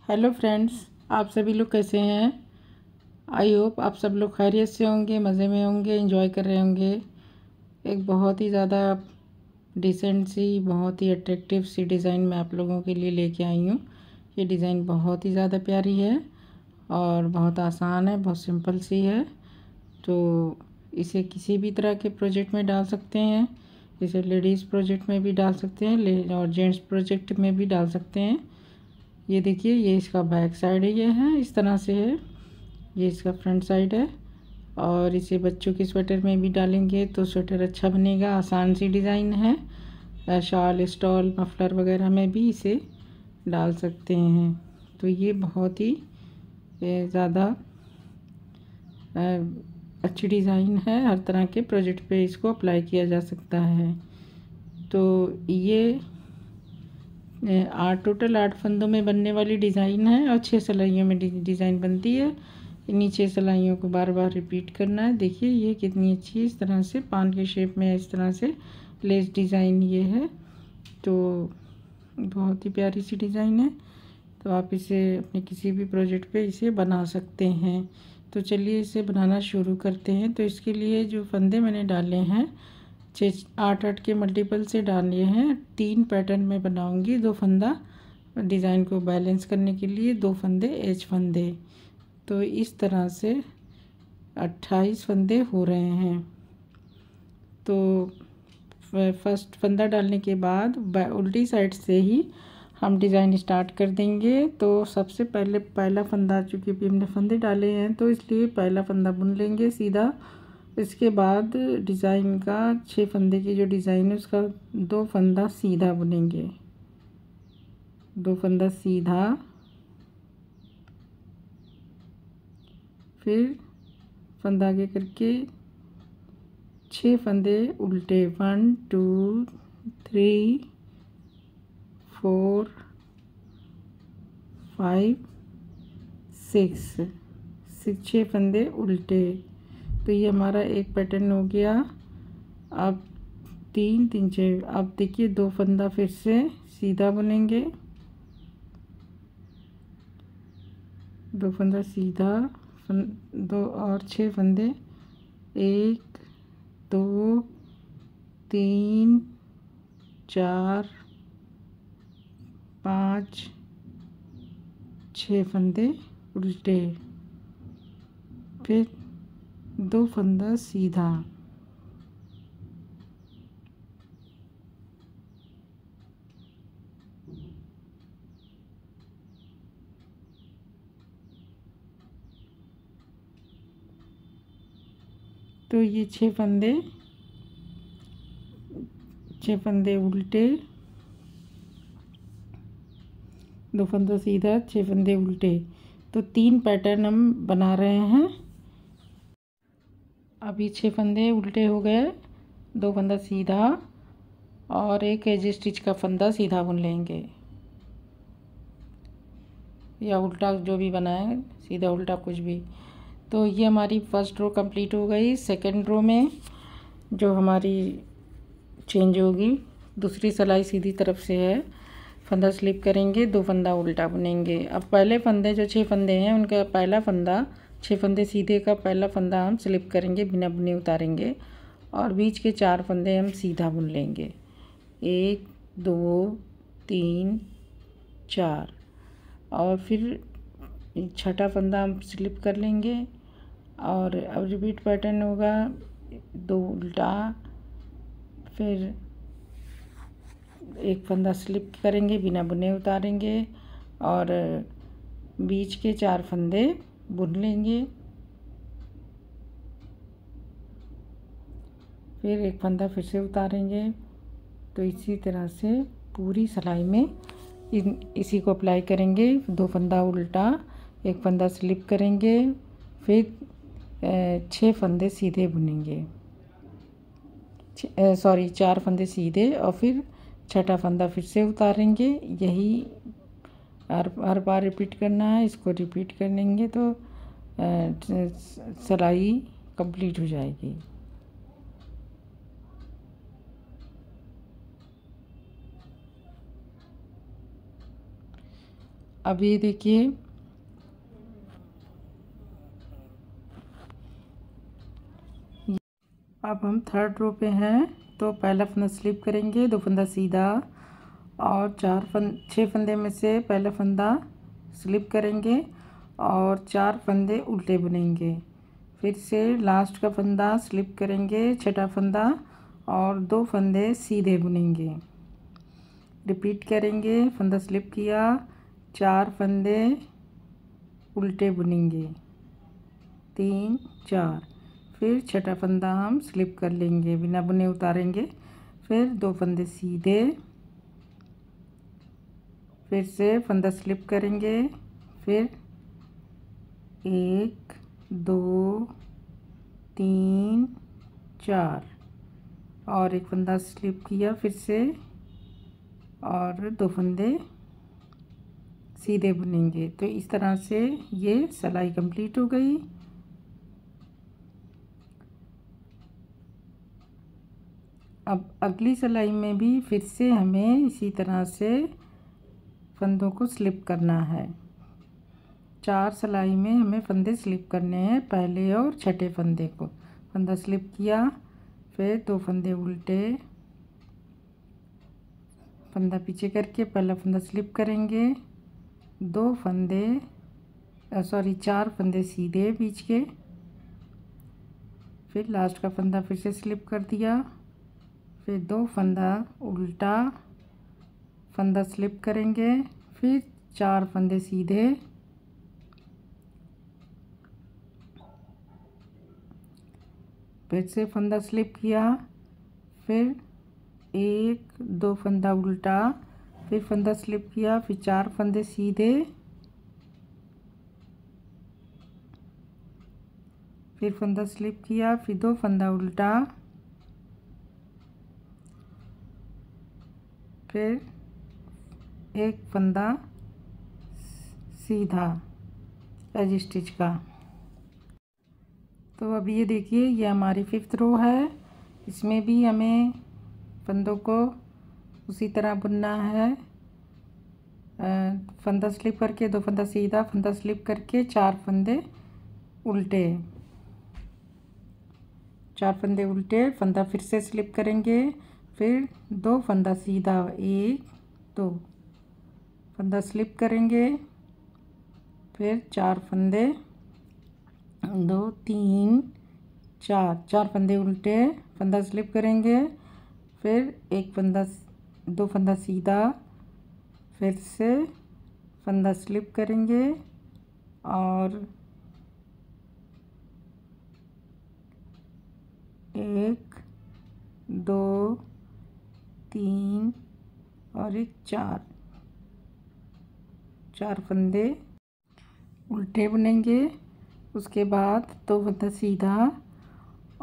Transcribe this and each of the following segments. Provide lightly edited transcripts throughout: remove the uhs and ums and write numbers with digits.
Hello friends, आप सभी लोग कैसे हैं। आई होप आप सब लोग खैरियत से होंगे, मज़े में होंगे, एंजॉय कर रहे होंगे। एक बहुत ही ज़्यादा डिसेंट सी, बहुत ही अट्रैक्टिव सी डिज़ाइन मैं आप लोगों के लिए लेके आई हूँ। ये डिज़ाइन बहुत ही ज़्यादा प्यारी है और बहुत आसान है, बहुत सिंपल सी है। तो इसे किसी भी तरह के प्रोजेक्ट में डाल सकते हैं। इसे लेडीज़ प्रोजेक्ट में भी डाल सकते हैं और जेंट्स प्रोजेक्ट में भी डाल सकते हैं। ये देखिए, ये इसका बैक साइड है, ये है इस तरह से है। ये इसका फ्रंट साइड है और इसे बच्चों के स्वेटर में भी डालेंगे तो स्वेटर अच्छा बनेगा। आसान सी डिज़ाइन है। शॉल, स्टॉल, मफलर वगैरह में भी इसे डाल सकते हैं। तो ये बहुत ही ज़्यादा अच्छी डिज़ाइन है। हर तरह के प्रोजेक्ट पे इसको अप्लाई किया जा सकता है। तो ये टोटल 8 फंदों में बनने वाली डिज़ाइन है और 6 सिलाइयों में डिज़ाइन बनती है। नीचे सिलाइयों को बार बार रिपीट करना है। देखिए ये कितनी अच्छी है, इस तरह से पान के शेप में इस तरह से लेस डिज़ाइन ये है। तो बहुत ही प्यारी सी डिज़ाइन है। तो आप इसे अपने किसी भी प्रोजेक्ट पे इसे बना सकते हैं। तो चलिए इसे बनाना शुरू करते हैं। तो इसके लिए जो फंदे मैंने डाले हैं 8 के मल्टीपल से डाले हैं। 3 पैटर्न में बनाऊंगी। 2 फंदा डिज़ाइन को बैलेंस करने के लिए, 2 फंदे एज फंदे। तो इस तरह से 28 फंदे हो रहे हैं। तो फर्स्ट फंदा डालने के बाद उल्टी साइड से ही हम डिज़ाइन स्टार्ट कर देंगे। तो सबसे पहले पहला फंदा, चूँकि अभी हमने फंदे डाले हैं तो इसलिए पहला फंदा बुन लेंगे सीधा। इसके बाद डिज़ाइन का 6 फंदे की जो डिज़ाइन है उसका 2 फंदा सीधा बुनेंगे। 2 फंदा सीधा, फिर फंदा आगे करके 6 फंदे उल्टे। 1 2 3 4 5 6 6 फंदे उल्टे। तो ये हमारा एक पैटर्न हो गया। अब 3 3 6, अब देखिए 2 फंदा फिर से सीधा बुनेंगे। 2 फंदा सीधा, 2 और 6 फंदे, 1 2 3 4 5 6 फंदे उल्टे, फिर 2 फंदा सीधा। तो ये 6 फंदे उल्टे, 2 फंदा सीधा, 6 फंदे उल्टे। तो 3 पैटर्न हम बना रहे हैं। अभी 6 फंदे उल्टे हो गए, 2 फंदा सीधा और एक एज स्टिच का फंदा सीधा बुन लेंगे, या उल्टा जो भी बनाए, सीधा उल्टा कुछ भी। तो ये हमारी फर्स्ट रो कंप्लीट हो गई। सेकंड रो में जो हमारी चेंज होगी, दूसरी सिलाई सीधी तरफ से है। फंदा स्लिप करेंगे, 2 फंदा उल्टा बुनेंगे। अब पहले फंदे जो 6 फंदे हैं उनका पहला फंदा, 6 फंदे सीधे का पहला फंदा हम स्लिप करेंगे, बिना बुने उतारेंगे और बीच के 4 फंदे हम सीधा बुन लेंगे। 1 2 3 4 और फिर छठा फंदा हम स्लिप कर लेंगे। और अब रिपीट पैटर्न होगा, 2 उल्टा, फिर एक फंदा स्लिप करेंगे, बिना बुने उतारेंगे और बीच के 4 फंदे बुन लेंगे। फिर एक फंदा फिर से उतारेंगे। तो इसी तरह से पूरी सिलाई में इसी को अप्लाई करेंगे। 2 फंदा उल्टा, एक फंदा स्लिप करेंगे, फिर 6 फंदे सीधे बुनेंगे, 4 फंदे सीधे और फिर छठा फंदा फिर से उतारेंगे। यही हर बार रिपीट करना है। इसको रिपीट करेंगे तो सिलाई कंप्लीट हो जाएगी। अब ये देखिए अब हम थर्ड रो पे हैं, तो पहला फंदा स्लिप करेंगे, 2 फंदा सीधा और 6 फंदे में से पहला फंदा स्लिप करेंगे और 4 फंदे उल्टे बुनेंगे। फिर से लास्ट का फंदा स्लिप करेंगे, छठा फंदा और 2 फंदे सीधे बुनेंगे। रिपीट करेंगे, फंदा स्लिप किया, 4 फंदे उल्टे बुनेंगे, 3 4, फिर छठा फंदा हम स्लिप कर लेंगे, बिना बुने उतारेंगे। फिर 2 फंदे सीधे, फिर से फंदा स्लिप करेंगे, फिर 1 2 3 4 और एक फंदा स्लिप किया फिर से और 2 फंदे सीधे बुनेंगे। तो इस तरह से ये सिलाई कंप्लीट हो गई। अब अगली सिलाई में भी फिर से हमें इसी तरह से फंदों को स्लिप करना है। 4 सिलाई में हमें फंदे स्लिप करने हैं, पहले और छठे फंदे को। फंदा स्लिप किया, फिर 2 फंदे उल्टे, फंदा पीछे करके पहला फंदा स्लिप करेंगे, 2 फंदे 4 फंदे सीधे बीच के, फिर लास्ट का फंदा फिर से स्लिप कर दिया, फिर 2 फंदा उल्टा, फंदा स्लिप करेंगे, फिर 4 फंदे सीधे, फिर से फंदा स्लिप किया, फिर 1 2 फंदा उल्टा, फिर फंदा स्लिप किया, फिर 4 फंदे सीधे, फिर फंदा स्लिप किया, फिर 2 फंदा उल्टा, फिर एक फंदा सीधा एज स्टिच का। तो अब ये देखिए ये हमारी 5th रो है। इसमें भी हमें फंदों को उसी तरह बुनना है। फंदा स्लिप करके 2 फंदा सीधा, फंदा स्लिप करके 4 फंदे उल्टे, 4 फंदे उल्टे, फंदा फिर से स्लिप करेंगे, फिर 2 फंदा सीधा, 1 2, फंदा स्लिप करेंगे, फिर 4 फंदे 2 3 4, 4 फंदे उल्टे, फंदा स्लिप करेंगे, फिर 1 फंदा 2 फंदा सीधा, फिर से फंदा स्लिप करेंगे और 1 2 3 और 1 4, 4 फंदे उल्टे बुनेंगे। उसके बाद 2 फंदा सीधा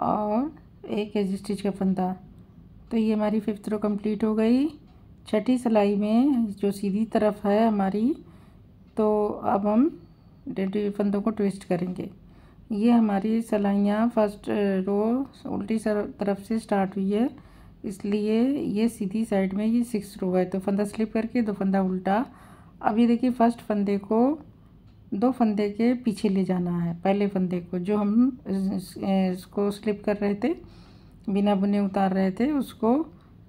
और 1 एज स्टिच का फंदा। तो ये हमारी 5th रो कंप्लीट हो गई। छठी सिलाई में जो सीधी तरफ है हमारी, तो अब हम फंदों को ट्विस्ट करेंगे। ये हमारी सिलाइयाँ फर्स्ट रो उल्टी तरफ से स्टार्ट हुई है, इसलिए ये सीधी साइड में ये 6th रो है। तो फंदा स्लिप करके 2 फंदा उल्टा। अभी देखिए फर्स्ट फंदे को 2 फंदे के पीछे ले जाना है, पहले फंदे को जो हम इसको स्लिप कर रहे थे, बिना बुने उतार रहे थे, उसको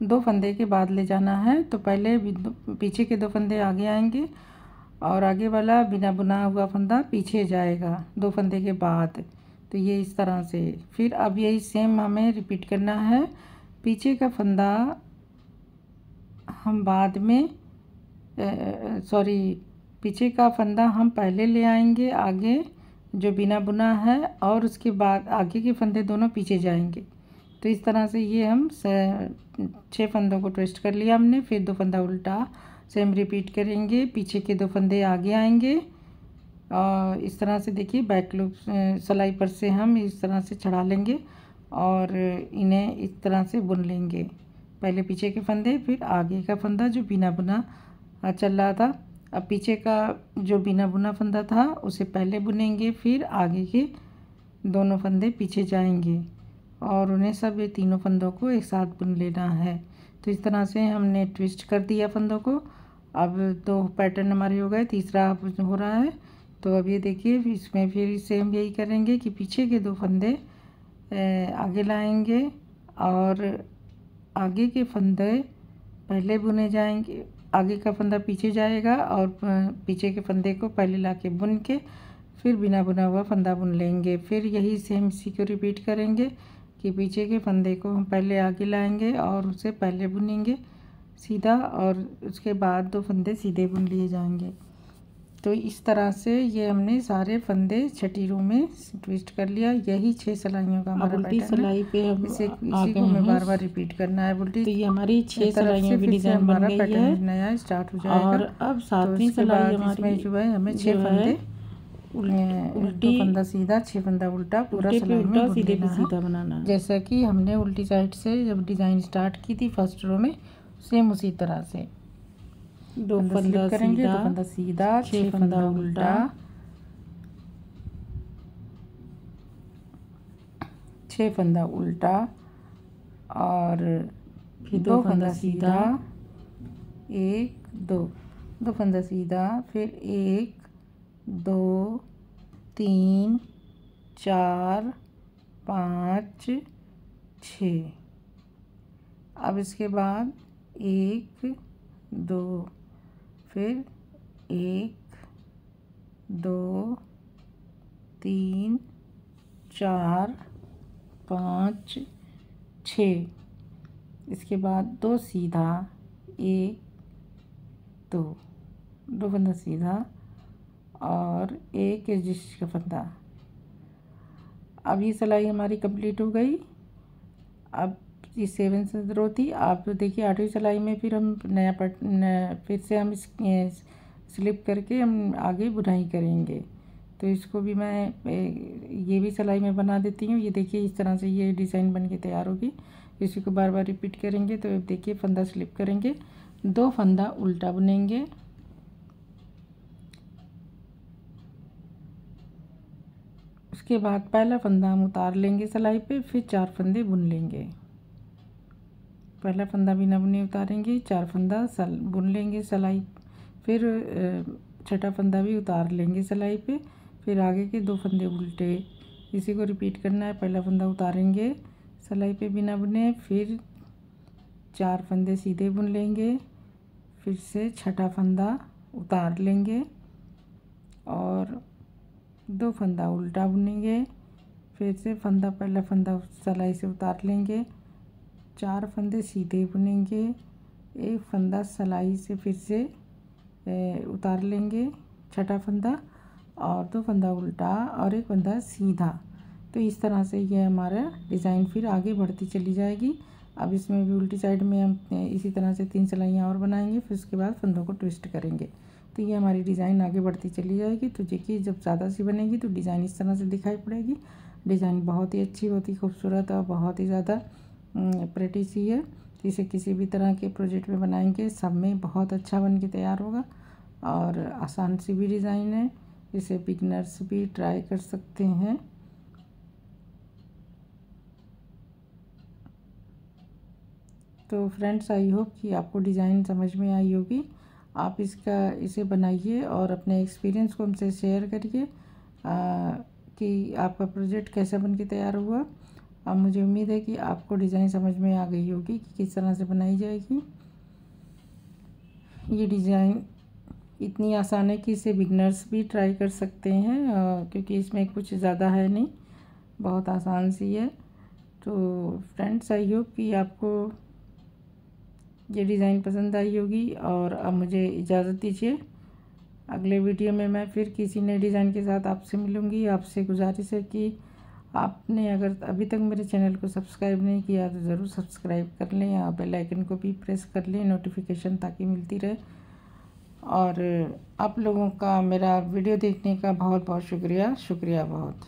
2 फंदे के बाद ले जाना है। तो पहले पीछे के 2 फंदे आगे आएंगे और आगे वाला बिना बुना हुआ फंदा पीछे जाएगा 2 फंदे के बाद। तो ये इस तरह से। फिर अब यही सेम हमें रिपीट करना है। पीछे का फंदा हम बाद में पीछे का फंदा हम पहले ले आएंगे आगे जो बिना बुना है, और उसके बाद आगे के फंदे दोनों पीछे जाएंगे। तो इस तरह से ये हम 6 फंदों को ट्विस्ट कर लिया हमने। फिर 2 फंदा उल्टा, सेम रिपीट करेंगे, पीछे के 2 फंदे आगे आएंगे और इस तरह से देखिए बैक लूप सिलाई पर से हम इस तरह से चढ़ा लेंगे और इन्हें इस तरह से बुन लेंगे। पहले पीछे के फंदे, फिर आगे का फंदा जो बिना बुना चल रहा था। अब पीछे का जो बिना बुना फंदा था उसे पहले बुनेंगे, फिर आगे के दोनों फंदे पीछे जाएंगे और उन्हें सब ये तीनों फंदों को एक साथ बुन लेना है। तो इस तरह से हमने ट्विस्ट कर दिया फंदों को। अब 2 पैटर्न हमारे हो गए, तीसरा अब हो रहा है। तो अब ये देखिए इसमें फिर सेम यही करेंगे कि पीछे के 2 फंदे आगे लाएंगे और आगे के फंदे पहले बुने जाएंगे, आगे का फंदा पीछे जाएगा और पीछे के फंदे को पहले लाके बुन के फिर बिना बुना हुआ फंदा बुन लेंगे। फिर यही सेम इसी को रिपीट करेंगे कि पीछे के फंदे को हम पहले आगे लाएंगे और उसे पहले बुनेंगे सीधा, और उसके बाद 2 फंदे सीधे बुन लिए जाएंगे। तो इस तरह से ये हमने सारे फंदे छठी रो में ट्विस्ट कर लिया। यही 6 सिलाइयों का हमारा उल्टी पैटर्न सिलाई पे हम इसी को हमें बार बार रिपीट करना है उल्टी। तो ये हमारी 6 सिलाइयों की डिज़ाइन बन गई है, नया स्टार्ट हो जाएगा। और अब 7वीं सिलाई हमारी जो है हमें 6 फंदे उल्टी, 2 फंदा सीधा, 6 फंदा उल्टा, पूरा सिलाई में बुन सीधे लेना पे सीधा बनाना है। जैसा कि हमने उल्टी साइड से जब डिज़ाइन स्टार्ट की थी फर्स्ट रो में, सेम उसी तरह से 2 फंदा करेंगे, सीधा, 2 फंदा सीधा, 6 फंदा उल्टा, 6 फंदा उल्टा और फिर 2 फंदा सीधा, 1 2, 2 फंदा सीधा, फिर 1 2 3 4 5 6। अब इसके बाद 1 2, फिर 1 2 3 4 5 6। इसके बाद 2 सीधा, 1 2, 2 फंदा सीधा और 1 एडजस्ट का फंदा। अब ये सिलाई हमारी कंप्लीट हो गई। अब ये 7 रो थी। आप देखिए 8वीं सिलाई में फिर हम नया फिर से हम स्लिप करके हम आगे बुनाई करेंगे। तो इसको भी मैं ये भी सिलाई में बना देती हूँ। ये देखिए इस तरह से ये डिज़ाइन बन के तैयार होगी। इसी को बार बार रिपीट करेंगे। तो देखिए फंदा स्लिप करेंगे, 2 फंदा उल्टा बुनेंगे, उसके बाद पहला फंदा हम उतार लेंगे सिलाई पे, फिर 4 फंदे बुन लेंगे। पहला फंदा बिना बुने उतारेंगे, 4 फंदा बुन लेंगे सिलाई, फिर छठा फंदा भी उतार लेंगे सिलाई पे, फिर आगे के 2 फंदे उल्टे। इसी को रिपीट करना है। पहला फंदा उतारेंगे सिलाई पे बिना बुने, फिर 4 फंदे सीधे बुन लेंगे, फिर से छठा फंदा उतार लेंगे और 2 फंदा उल्टा बुनेंगे, फिर से पहला फंदा सिलाई से उतार लेंगे, 4 फंदे सीधे बुनेंगे, 1 फंदा सिलाई से फिर से उतार लेंगे छठा फंदा और 2 फंदा उल्टा और 1 फंदा सीधा। तो इस तरह से ये हमारा डिज़ाइन फिर आगे बढ़ती चली जाएगी। अब इसमें भी उल्टी साइड में हम इसी तरह से 3 सिलाइयाँ और बनाएंगे, फिर उसके बाद फंदों को ट्विस्ट करेंगे। तो ये हमारी डिज़ाइन आगे बढ़ती चली जाएगी। तो देखिए जब ज़्यादा सी बनेगी तो डिज़ाइन इस तरह से दिखाई पड़ेगी। डिज़ाइन बहुत ही अच्छी होती, खूबसूरत और बहुत ही ज़्यादा प्रेटी सी है। इसे किसी भी तरह के प्रोजेक्ट में बनाएंगे, सब में बहुत अच्छा बन के तैयार होगा और आसान सी भी डिज़ाइन है। इसे बिगनर्स भी ट्राई कर सकते हैं। तो फ्रेंड्स आई होप कि आपको डिज़ाइन समझ में आई होगी। आप इसे बनाइए और अपने एक्सपीरियंस को हमसे शेयर करिए कि आपका प्रोजेक्ट कैसा बन के तैयार हुआ। अब मुझे उम्मीद है कि आपको डिज़ाइन समझ में आ गई होगी कि किस तरह से बनाई जाएगी। ये डिज़ाइन इतनी आसान है कि इसे बिगनर्स भी ट्राई कर सकते हैं, क्योंकि इसमें कुछ ज़्यादा है नहीं, बहुत आसान सी है। तो फ्रेंड्स आई होप कि आपको ये डिज़ाइन पसंद आई होगी और अब मुझे इजाज़त दीजिए। अगले वीडियो में मैं फिर किसी नए डिज़ाइन के साथ आपसे मिलूँगी। आपसे गुजारिश है कि आपने अगर अभी तक मेरे चैनल को सब्सक्राइब नहीं किया तो ज़रूर सब्सक्राइब कर लें और बेल आइकन को भी प्रेस कर लें नोटिफिकेशन ताकि मिलती रहे। और आप लोगों का मेरा वीडियो देखने का बहुत बहुत शुक्रिया बहुत।